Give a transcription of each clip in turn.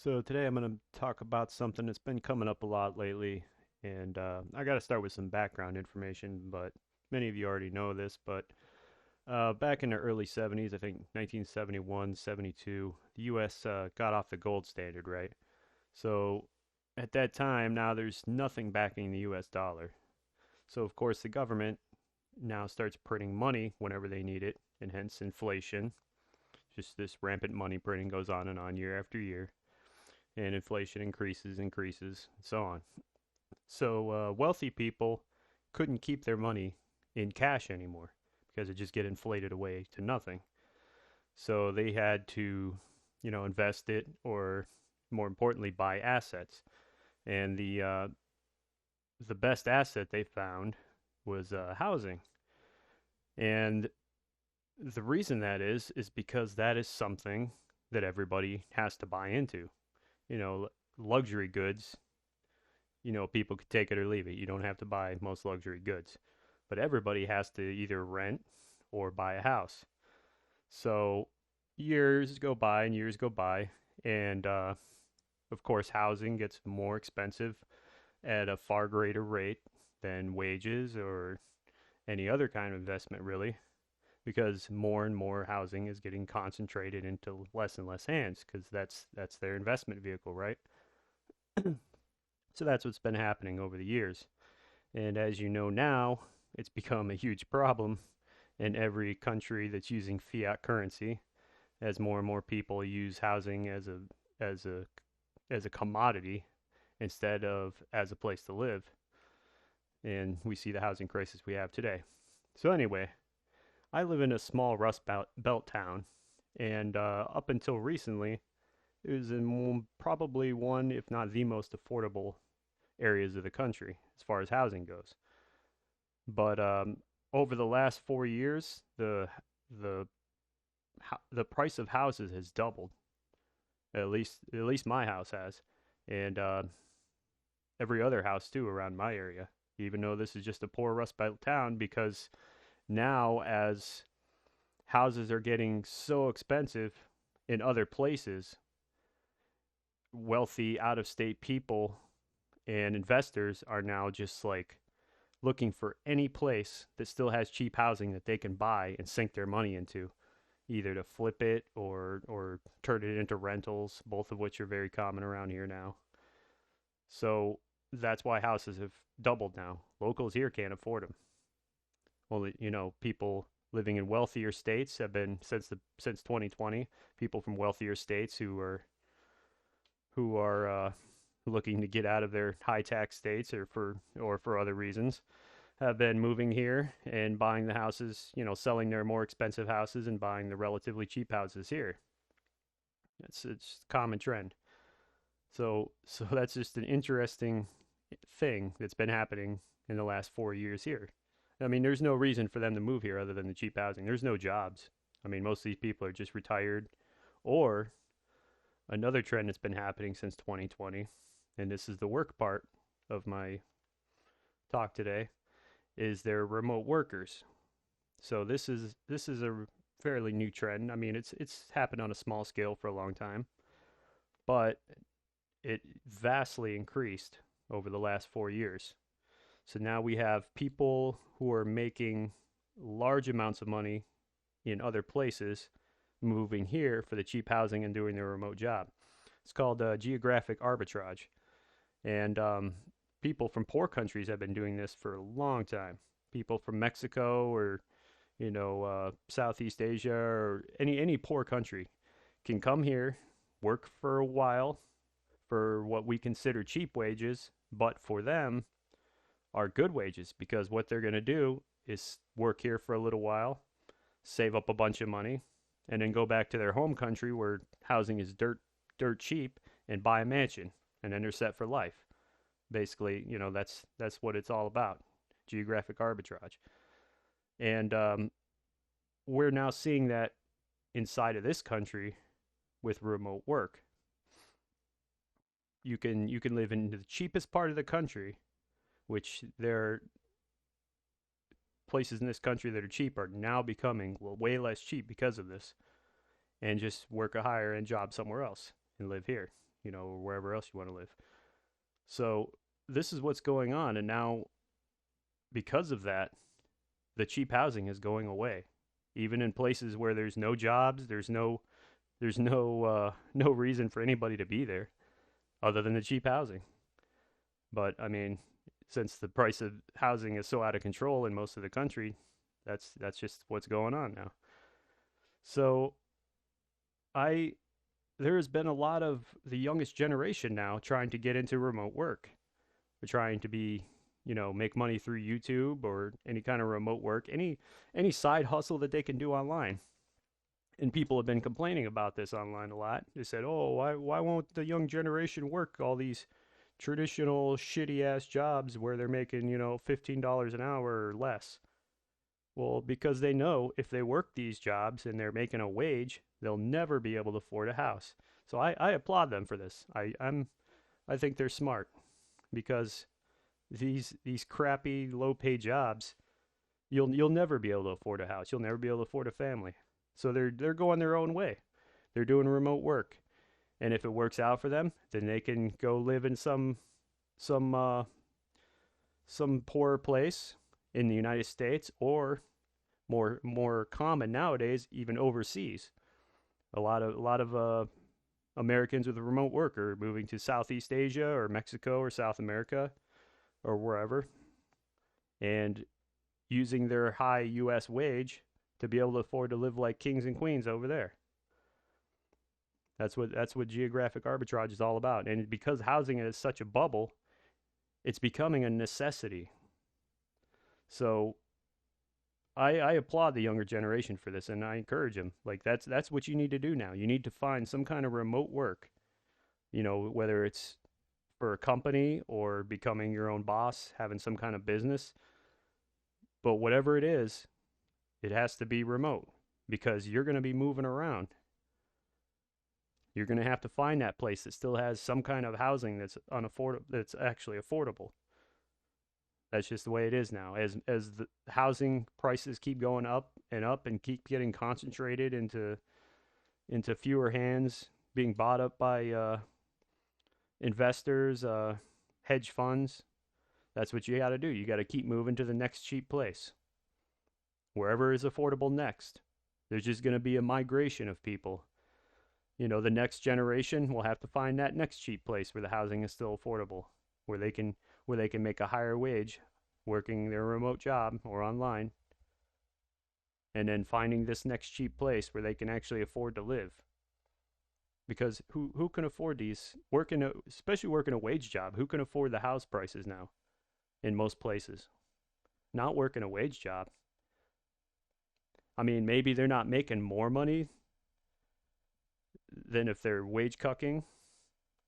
So today I'm going to talk about something that's been coming up a lot lately, and I got to start with some background information, but many of you already know this, but back in the early 70s, I think 1971, 72, the U.S. Got off the gold standard, right? So at that time, now there's nothing backing the U.S. dollar. So of course the government now starts printing money whenever they need it, and hence inflation. Just this rampant money printing goes on and on year after year, and inflation increases, and so on. So wealthy people couldn't keep their money in cash anymore because it just get inflated away to nothing. So they had to, invest it, or more importantly, buy assets. And the best asset they found was housing. And the reason that is because that is something that everybody has to buy into. Luxury goods, people could take it or leave it. You don't have to buy most luxury goods. But everybody has to either rent or buy a house. So years go by and years go by, and of course, housing gets more expensive at a far greater rate than wages or any other kind of investment, really, because more and more housing is getting concentrated into less and less hands because that's their investment vehicle, right? So that's what's been happening over the years. And as you know now, it's become a huge problem in every country that's using fiat currency, as more and more people use housing as a as a commodity instead of as a place to live. And we see the housing crisis we have today. So anyway, I live in a small Rust Belt town, and up until recently, it was in probably one, if not the most affordable areas of the country as far as housing goes. But over the last 4 years, the the price of houses has doubled. At least my house has, and every other house too around my area. Even though this is just a poor Rust Belt town, because now as houses are getting so expensive in other places, wealthy out of state people and investors are now just like looking for any place that still has cheap housing that they can buy and sink their money into, either to flip it or turn it into rentals, both of which are very common around here now. So that's why houses have doubled now. Locals here can't afford them. Well, people living in wealthier states have been since 2020. People from wealthier states who are looking to get out of their high tax states or for other reasons have been moving here and buying the houses, selling their more expensive houses and buying the relatively cheap houses here. It's a common trend. So that's just an interesting thing that's been happening in the last 4 years here. I mean, there's no reason for them to move here other than the cheap housing. There's no jobs. I mean, most of these people are just retired. Or another trend that's been happening since 2020, and this is the work part of my talk today, is they're remote workers. So this is a fairly new trend. I mean, it's happened on a small scale for a long time, but it vastly increased over the last 4 years. So now we have people who are making large amounts of money in other places moving here for the cheap housing and doing their remote job. It's called geographic arbitrage. And people from poor countries have been doing this for a long time. People from Mexico or Southeast Asia or any poor country can come here, work for a while for what we consider cheap wages, but for them are good wages, because what they're going to do is work here for a little while, save up a bunch of money, and then go back to their home country where housing is dirt cheap and buy a mansion, and then they're set for life. Basically, that's what it's all about, geographic arbitrage. And we're now seeing that inside of this country with remote work. You can live in the cheapest part of the country, which there are places in this country that are cheap are now becoming way less cheap because of this, and just work a higher end job somewhere else and live here. or wherever else you want to live. So this is what's going on, and now because of that, the cheap housing is going away. Even in places where there's no jobs, no reason for anybody to be there other than the cheap housing. But I mean, since the price of housing is so out of control in most of the country, that's just what's going on now. So I there has been a lot of the youngest generation now trying to get into remote work. They're trying to be, make money through YouTube or any kind of remote work, any side hustle that they can do online. And people have been complaining about this online a lot. They said, "Oh, why won't the young generation work all these traditional shitty ass jobs where they're making, $15 an hour or less?" Well, because they know if they work these jobs and they're making a wage, they'll never be able to afford a house. So I applaud them for this. I think they're smart because these crappy low pay jobs, you'll never be able to afford a house. You'll never be able to afford a family. So they're going their own way. They're doing remote work. And if it works out for them, then they can go live in some uh, some poorer place in the United States, or more common nowadays, even overseas. A lot of Americans with remote work are moving to Southeast Asia or Mexico or South America or wherever, and using their high U.S. wage to be able to afford to live like kings and queens over there. That's what geographic arbitrage is all about. And because housing is such a bubble, it's becoming a necessity. So I applaud the younger generation for this, and I encourage them. Like that's what you need to do now. You need to find some kind of remote work. Whether it's for a company or becoming your own boss, having some kind of business. But whatever it is, it has to be remote because you're going to be moving around. You're going to have to find that place that still has some kind of housing that's actually affordable. That's just the way it is now. As the housing prices keep going up and keep getting concentrated into fewer hands, being bought up by investors, hedge funds. That's what you got to do. You got to keep moving to the next cheap place, wherever is affordable next. There's just going to be a migration of people. The next generation will have to find that next cheap place where the housing is still affordable, where they can make a higher wage working their remote job or online, and then finding this next cheap place where they can actually afford to live. Because who can afford these especially working a wage job? Who can afford the house prices now in most places? Not working a wage job. I mean, maybe they're not making more money than if they're wage cucking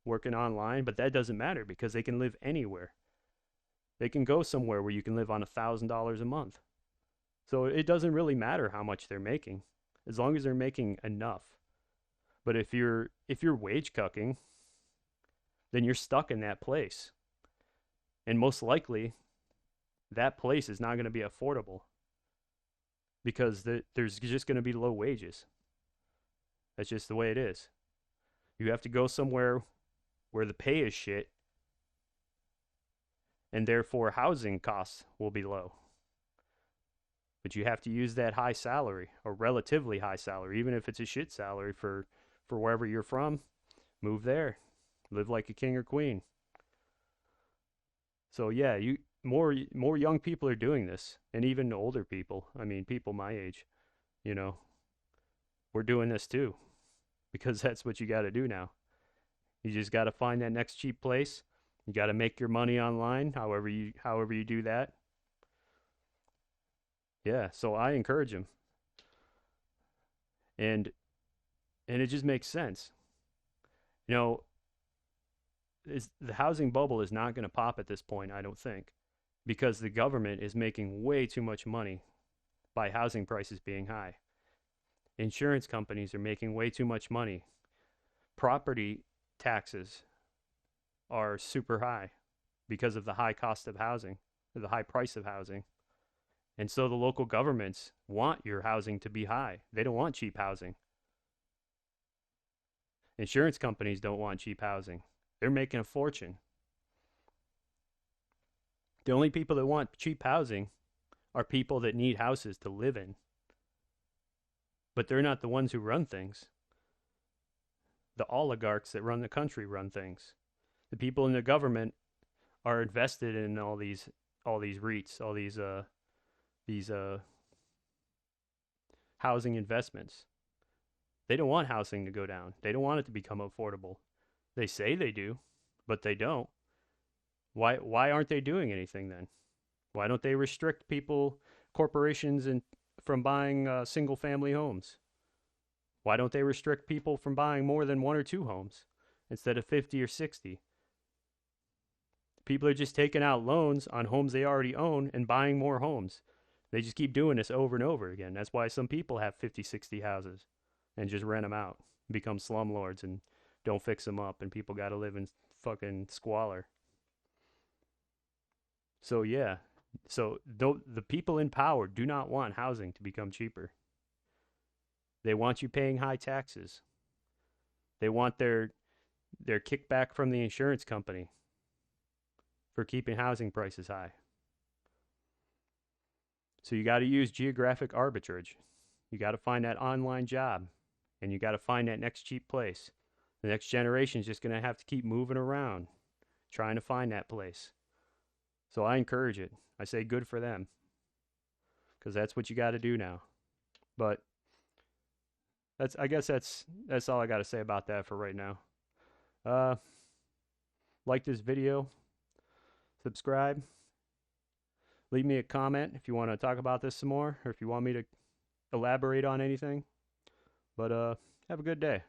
working online, but that doesn't matter because they can live anywhere. They can go somewhere where you can live on $1,000 a month. So it doesn't really matter how much they're making, as long as they're making enough. But if you're wage cucking, then you're stuck in that place. And most likely, that place is not going to be affordable because there's just going to be low wages. That's just the way it is. You have to go somewhere where the pay is shit, and therefore housing costs will be low. But you have to use that high salary, or relatively high salary, even if it's a shit salary for wherever you're from. Move there, live like a king or queen. So yeah, more young people are doing this, and even older people. I mean, people my age, you know, we're doing this too, because that's what you got to do now. You just got to find that next cheap place. You got to make your money online, however you do that. Yeah, so I encourage them, and it just makes sense. You know, the housing bubble is not going to pop at this point, I don't think, because the government is making way too much money by housing prices being high. Insurance companies are making way too much money. Property taxes are super high because of the high cost of housing, or the high price of housing. And so the local governments want your housing to be high. They don't want cheap housing. Insurance companies don't want cheap housing. They're making a fortune. The only people that want cheap housing are people that need houses to live in, but they're not the ones who run things. The oligarchs that run the country run things. The people in the government are invested in all these REITs, all these housing investments. They don't want housing to go down. They don't want it to become affordable. They say they do, but they don't. Why aren't they doing anything then? Why don't they restrict people, corporations, and from buying single family homes? Why don't they restrict people from buying more than one or two homes instead of 50 or 60? People are just taking out loans on homes they already own and buying more homes. They just keep doing this over and over again. That's why some people have 50, 60 houses and just rent them out, become slumlords, and don't fix them up, and people got to live in fucking squalor. So, yeah. So, the people in power do not want housing to become cheaper. They want you paying high taxes. They want their kickback from the insurance company for keeping housing prices high. So you got to use geographic arbitrage. You got to find that online job, and you got to find that next cheap place. The next generation is just going to have to keep moving around trying to find that place. So I encourage it. I say good for them, because that's what you got to do now. But I guess that's all I got to say about that for right now. Uh, like this video, subscribe, leave me a comment if you want to talk about this some more, or if you want me to elaborate on anything. But have a good day.